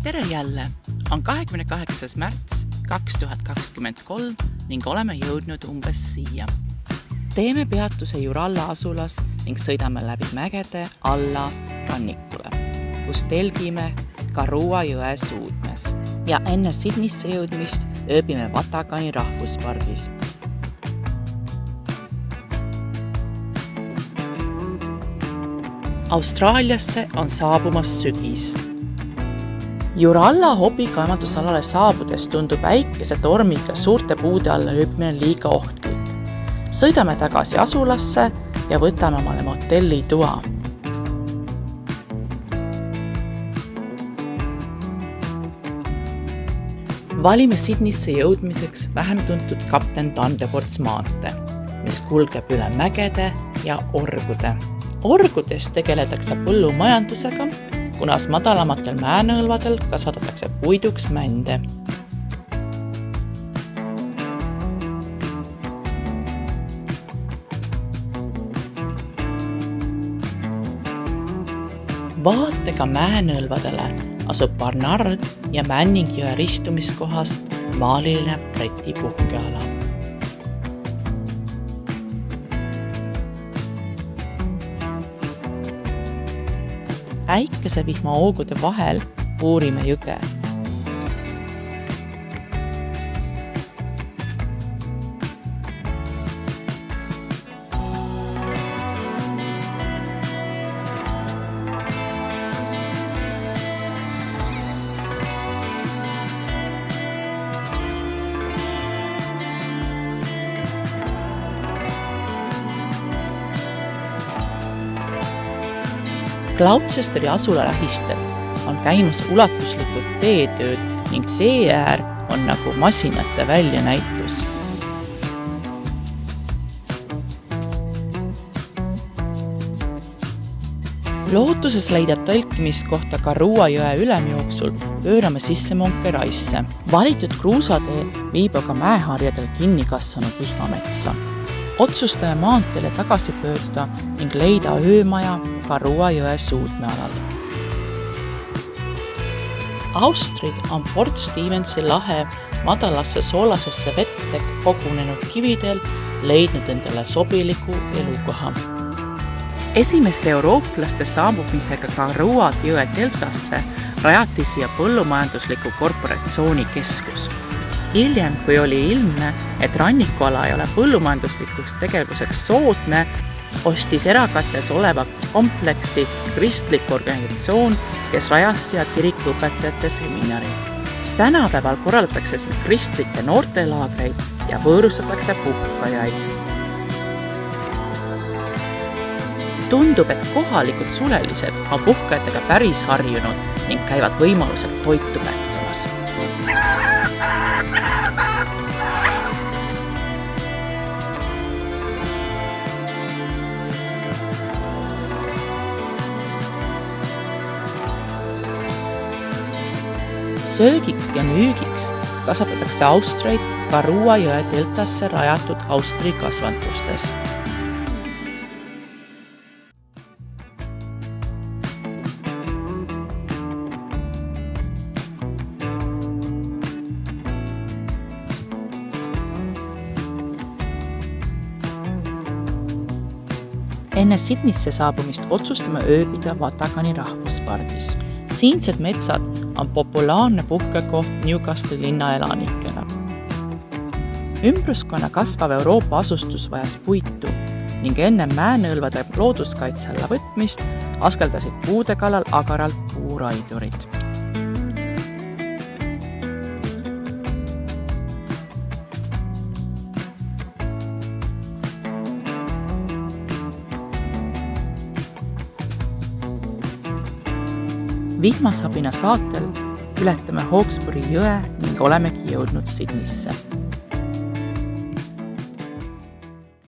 Tere jälle! On 28. märts 2023 ning oleme jõudnud umbes siia. Teeme peatuse Juralla asulas ning sõidame läbi mägede alla rannikule, kus telgime Karua jõe suudmes. Ja enne Sydneysse jõudmist ööbime Watagani rahvuspargis. Austraaliasse on saabumas sügis. Juralla hobikaevandusalale saabudes tundub väikese tormiga suurte puude alla hüppimine liiga ohtlik. Sõidame tagasi asulasse ja võtame omale motelli toa. Valime Sydneysse jõudmiseks vähem tuntud kapten Thunderboards maantee, mis kulgeb üle mägede ja orgude. Orgudes tegeletakse põllumajandusega, kunas madalamatel määnõlvadel kasvatatakse puiduks mände. Vaatega määnõlvadele asub Barnard ja Manning jõe ristumiskohas maaliline Breti puhkeala. Äikesevihma oogude vahel uurime jõge. Gloucesteri asula lähistel on käimas ulatuslikud teetööd ning tee äär on nagu masinate väljanäitus. Lootuses leida tõlkimiskohta Karua jõe ülemjooksul pöörame sisse Monkeraisse. Valitud kruusatee viib aga mäeharjadel kinni kasvanud vihmametsa. Otsustame maanteele tagasi pöörduda ning leida öömaja Karua jõe suudmealal. Austrid on Port Stevensi lahe madalasse soolasesse vette kogunenud kividel leidnud endale sobiliku elukoha. Esimeste eurooplaste saabumisega Karua jõe deltasse rajati siia põllumajandusliku korporatsiooni keskus. Hiljem, kui oli ilmne, et rannikuala ei ole põllumajanduslikuks tegevuseks soodne, ostis erakätes oleva kompleksi kristlik organisatsioon, kes rajas siia kirikuõpetajate seminari. Tänapäeval korraldatakse siin kristlikke noortelaagreid ja võõrustatakse puhkajaid. Tundub, et kohalikud sulelised on puhkajatega päris harjunud ning käivad võimalusel toitu mätsamas. Söögiks ja müügiks kasvatatakse austreid Karua jõe deltasse rajatud austri kasvatustes. Enne Sydneysse saabumist otsustame ööbida Watagani rahvuspargis. Siinsed metsad on populaarne puhkekoht Newcastle linna elanikele. Ümbruskonna kasvav Euroopa asustus vajas puitu ning enne määnõlvade looduskaitse alla võtmist askeldasid puude kallal agaralt puuraidurid. Vihmasabina saatel ületame Hawkesbury jõe ning olemegi jõudnud Sydneysse.